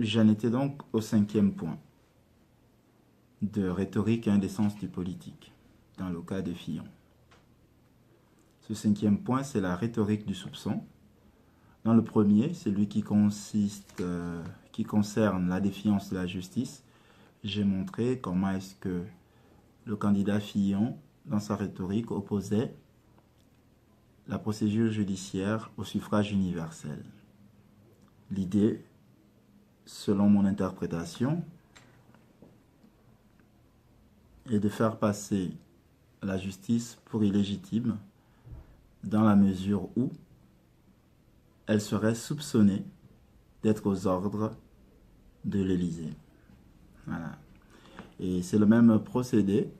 J'en étais donc au 5e point de rhétorique et indécence du politique, dans le cas de Fillon. Ce 5e point, c'est la rhétorique du soupçon. Dans le premier, celui qui concerne la défiance de la justice, j'ai montré comment est-ce que le candidat Fillon, dans sa rhétorique, opposait la procédure judiciaire au suffrage universel. L'idée, selon mon interprétation, est de faire passer la justice pour illégitime dans la mesure où elle serait soupçonnée d'être aux ordres de l'Élysée. Voilà. Et c'est le même procédé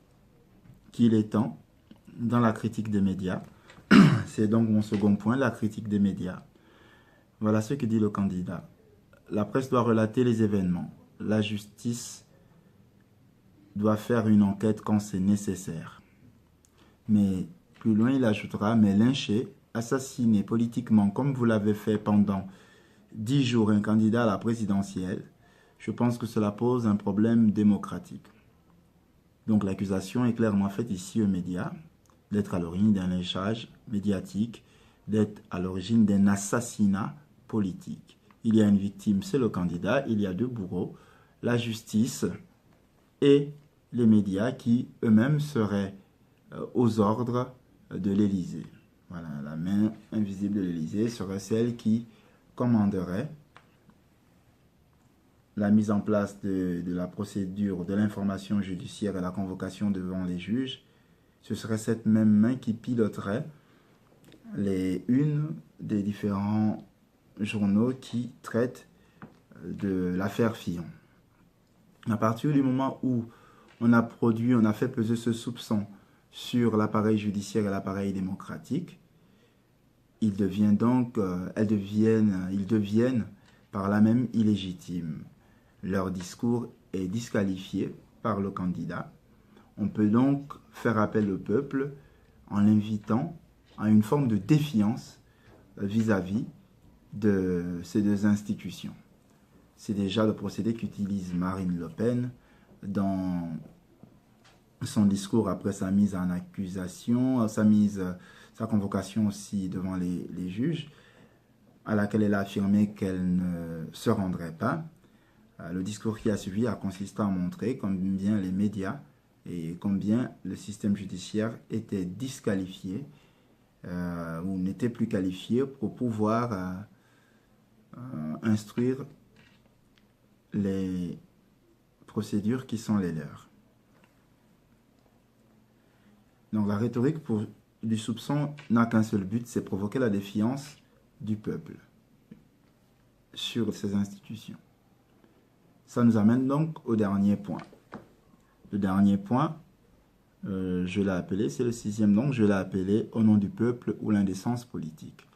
qu'il étend dans la critique des médias. C'est donc mon second point, la critique des médias. Voilà ce que dit le candidat. La presse doit relater les événements. La justice doit faire une enquête quand c'est nécessaire. Mais plus loin, il ajoutera, mais lyncher, assassiner politiquement, comme vous l'avez fait pendant 10 jours un candidat à la présidentielle, je pense que cela pose un problème démocratique. Donc l'accusation est clairement faite ici aux médias, d'être à l'origine d'un lynchage médiatique, d'être à l'origine d'un assassinat politique. Il y a une victime, c'est le candidat, il y a deux bourreaux, la justice et les médias qui eux-mêmes seraient aux ordres de l'Élysée. Voilà, la main invisible de l'Élysée serait celle qui commanderait la mise en place de la procédure de l'information judiciaire et la convocation devant les juges. Ce serait cette même main qui piloterait les unes des différents journaux qui traitent de l'affaire Fillon. À partir du moment où on a fait peser ce soupçon sur l'appareil judiciaire et l'appareil démocratique, ils deviennent par là même illégitimes. Leur discours est disqualifié par le candidat. On peut donc faire appel au peuple en l'invitant à une forme de défiance vis-à-vis de ces deux institutions. C'est déjà le procédé qu'utilise Marine Le Pen dans son discours après sa mise en accusation, sa convocation aussi devant les juges, à laquelle elle a affirmé qu'elle ne se rendrait pas. Le discours qui a suivi a consisté à montrer combien les médias et combien le système judiciaire était disqualifié ou n'était plus qualifié pour pouvoir instruire les procédures qui sont les leurs. Donc la rhétorique du soupçon n'a qu'un seul but, c'est provoquer la défiance du peuple sur ces institutions. Ça nous amène donc au dernier point. Le dernier point, je l'ai appelé, c'est le 6e, donc je l'ai appelé au nom du peuple ou l'indécence politique.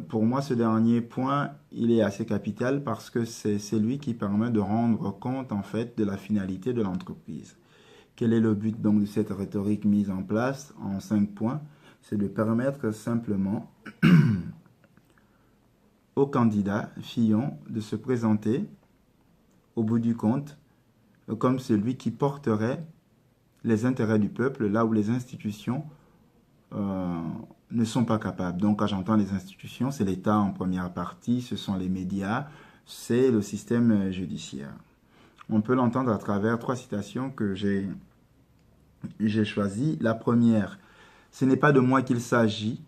Pour moi, ce dernier point, il est assez capital parce que c'est celui qui permet de rendre compte en fait de la finalité de l'entreprise. Quel est le but donc de cette rhétorique mise en place en 5 points? C'est de permettre simplement au candidat Fillon de se présenter au bout du compte comme celui qui porterait les intérêts du peuple là où les institutions ne sont pas capables. Donc quand j'entends les institutions, c'est l'État en première partie, ce sont les médias, c'est le système judiciaire. On peut l'entendre à travers 3 citations que j'ai choisies. La première, ce n'est pas de moi qu'il s'agit,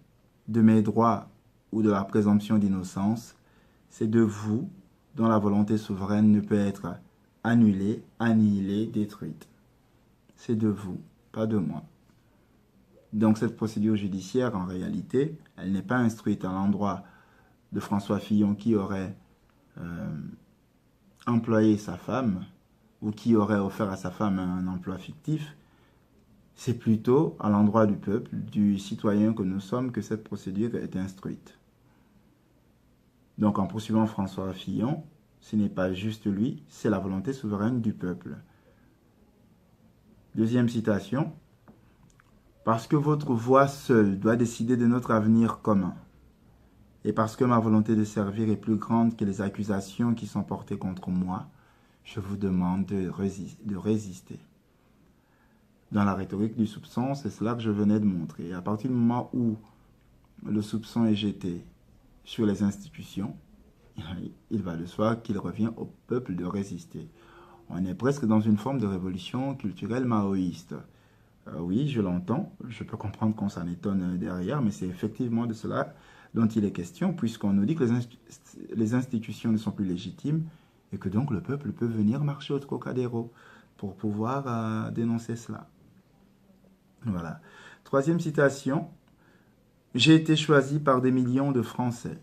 de mes droits ou de la présomption d'innocence, c'est de vous dont la volonté souveraine ne peut être annulée, annihilée, détruite. C'est de vous, pas de moi. Donc cette procédure judiciaire, en réalité, elle n'est pas instruite à l'endroit de François Fillon qui aurait employé sa femme ou qui aurait offert à sa femme un emploi fictif. C'est plutôt à l'endroit du peuple, du citoyen que nous sommes, que cette procédure est instruite. Donc en poursuivant François Fillon, ce n'est pas juste lui, c'est la volonté souveraine du peuple. Deuxième citation. Parce que votre voix seule doit décider de notre avenir commun. Et parce que ma volonté de servir est plus grande que les accusations qui sont portées contre moi, je vous demande de résister. Dans la rhétorique du soupçon, c'est cela que je venais de montrer. À partir du moment où le soupçon est jeté sur les institutions, il va de soi qu'il revient au peuple de résister. On est presque dans une forme de révolution culturelle maoïste. Oui, je l'entends, je peux comprendre qu'on s'en étonne derrière, mais c'est effectivement de cela dont il est question, puisqu'on nous dit que les institutions ne sont plus légitimes et que donc le peuple peut venir marcher au Trocadéro pour pouvoir dénoncer cela. Voilà. Troisième citation. J'ai été choisi par des millions de Français.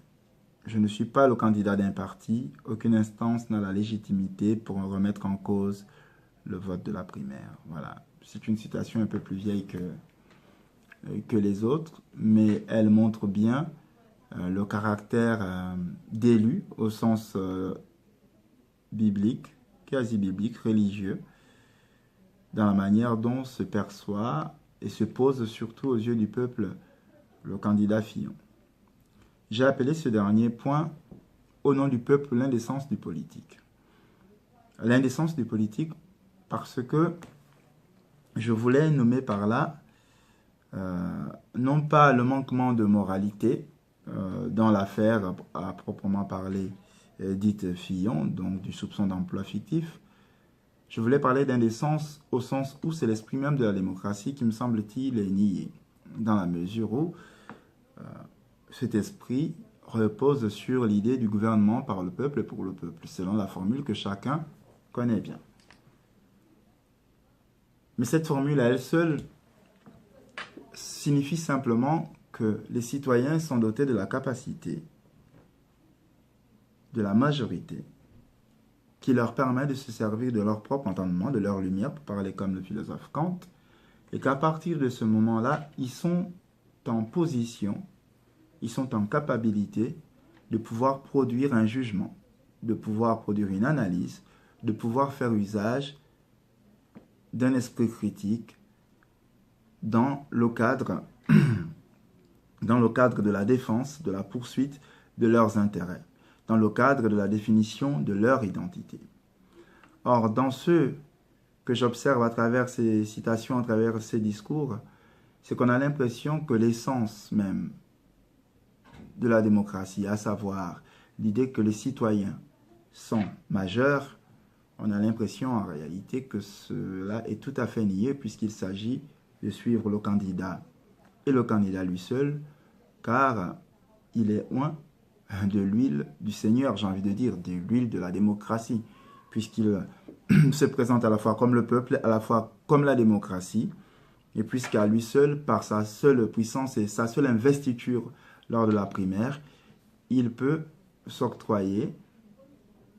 Je ne suis pas le candidat d'un parti. Aucune instance n'a la légitimité pour remettre en cause le vote de la primaire. Voilà. C'est une citation un peu plus vieille que les autres, mais elle montre bien le caractère d'élu au sens biblique, quasi biblique, religieux, dans la manière dont se perçoit et se pose surtout aux yeux du peuple le candidat Fillon. J'ai appelé ce dernier point, au nom du peuple, l'indécence du politique. L'indécence du politique parce que je voulais nommer par là, non pas le manquement de moralité dans l'affaire à proprement parler dite Fillon, donc du soupçon d'emploi fictif. Je voulais parler d'indécence au sens où c'est l'esprit même de la démocratie qui me semble-t-il est nié, dans la mesure où cet esprit repose sur l'idée du gouvernement par le peuple et pour le peuple, selon la formule que chacun connaît bien. Mais cette formule à elle seule signifie simplement que les citoyens sont dotés de la capacité, de la majorité, qui leur permet de se servir de leur propre entendement, de leur lumière, pour parler comme le philosophe Kant, et qu'à partir de ce moment-là, ils sont en position, ils sont en capacité de pouvoir produire un jugement, de pouvoir produire une analyse, de pouvoir faire usage d'un esprit critique dans le cadre de la défense, de la poursuite de leurs intérêts, dans le cadre de la définition de leur identité. Or, dans ce que j'observe à travers ces citations, à travers ces discours, c'est qu'on a l'impression que l'essence même de la démocratie, à savoir l'idée que les citoyens sont majeurs, on a l'impression en réalité que cela est tout à fait nié puisqu'il s'agit de suivre le candidat et le candidat lui seul, car il est oint de l'huile du Seigneur, j'ai envie de dire, de l'huile de la démocratie, puisqu'il se présente à la fois comme le peuple, à la fois comme la démocratie, et puisqu'à lui seul, par sa seule puissance et sa seule investiture lors de la primaire, il peut s'octroyer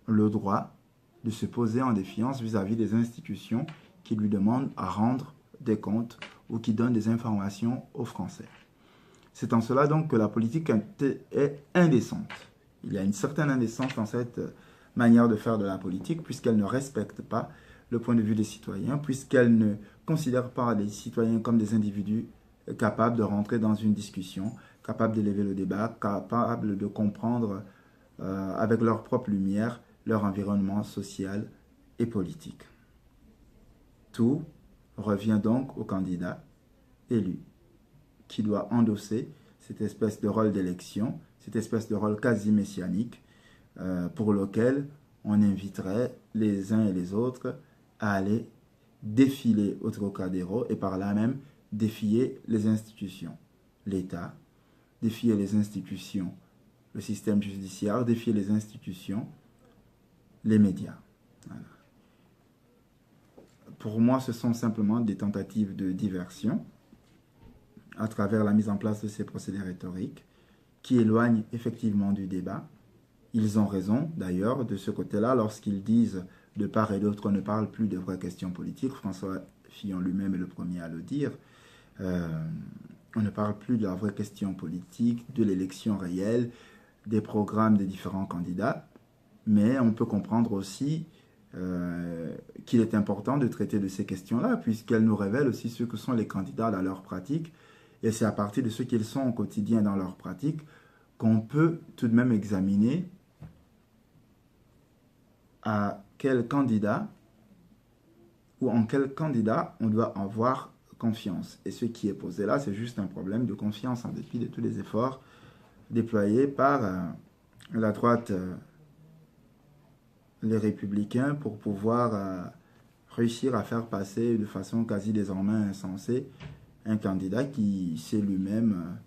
le droit de se poser en défiance vis-à-vis des institutions qui lui demandent à rendre des comptes ou qui donnent des informations aux Français. C'est en cela donc que la politique est indécente. Il y a une certaine indécence dans cette manière de faire de la politique puisqu'elle ne respecte pas le point de vue des citoyens, puisqu'elle ne considère pas les citoyens comme des individus capables de rentrer dans une discussion, capables d'élever le débat, capables de comprendre avec leur propre lumière leur environnement social et politique. Tout revient donc au candidat élu qui doit endosser cette espèce de rôle d'élection, cette espèce de rôle quasi messianique pour lequel on inviterait les uns et les autres à aller défiler au Trocadéro et par là même défier les institutions, l'État, défier les institutions, le système judiciaire, défier les institutions, les médias. Voilà. Pour moi, ce sont simplement des tentatives de diversion à travers la mise en place de ces procédés rhétoriques qui éloignent effectivement du débat. Ils ont raison, d'ailleurs, de ce côté-là, lorsqu'ils disent de part et d'autre, on ne parle plus de vraies questions politiques. François Fillon lui-même est le premier à le dire. On ne parle plus de la vraie question politique, de l'élection réelle, des programmes des différents candidats. Mais on peut comprendre aussi qu'il est important de traiter de ces questions-là, puisqu'elles nous révèlent aussi ce que sont les candidats dans leur pratique. Et c'est à partir de ce qu'ils sont au quotidien dans leur pratique qu'on peut tout de même examiner à quel candidat ou en quel candidat on doit avoir confiance. Et ce qui est posé là, c'est juste un problème de confiance en dépit de tous les efforts déployés par la droite, les républicains, pour pouvoir réussir à faire passer de façon quasi désormais insensée un candidat qui s'est lui-même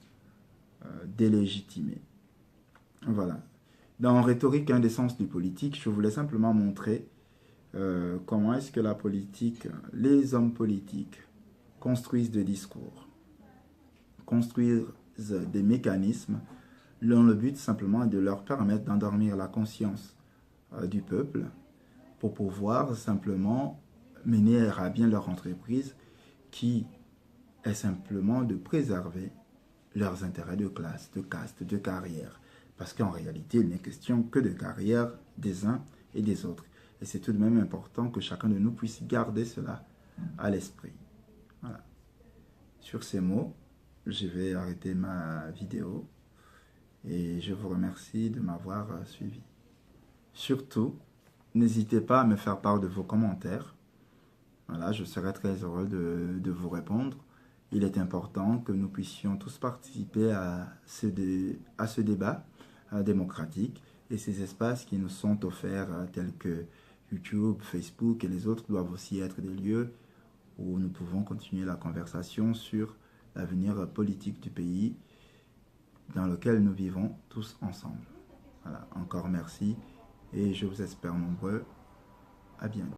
délégitimé. Voilà. Dans Rhétorique, indécence du politique, je voulais simplement montrer comment est-ce que la politique, les hommes politiques construisent des discours, construisent des mécanismes dont le but simplement est de leur permettre d'endormir la conscience du peuple pour pouvoir simplement mener à bien leur entreprise qui est simplement de préserver leurs intérêts de classe, de caste, de carrière. Parce qu'en réalité, il n'est question que de carrière des uns et des autres. Et c'est tout de même important que chacun de nous puisse garder cela à l'esprit. Voilà. Sur ces mots, je vais arrêter ma vidéo et je vous remercie de m'avoir suivi. Surtout, n'hésitez pas à me faire part de vos commentaires. Voilà, je serai très heureux de vous répondre. Il est important que nous puissions tous participer à ce débat démocratique, et ces espaces qui nous sont offerts tels que YouTube, Facebook et les autres doivent aussi être des lieux où nous pouvons continuer la conversation sur l'avenir politique du pays dans lequel nous vivons tous ensemble. Voilà, encore merci et je vous espère nombreux. À bientôt.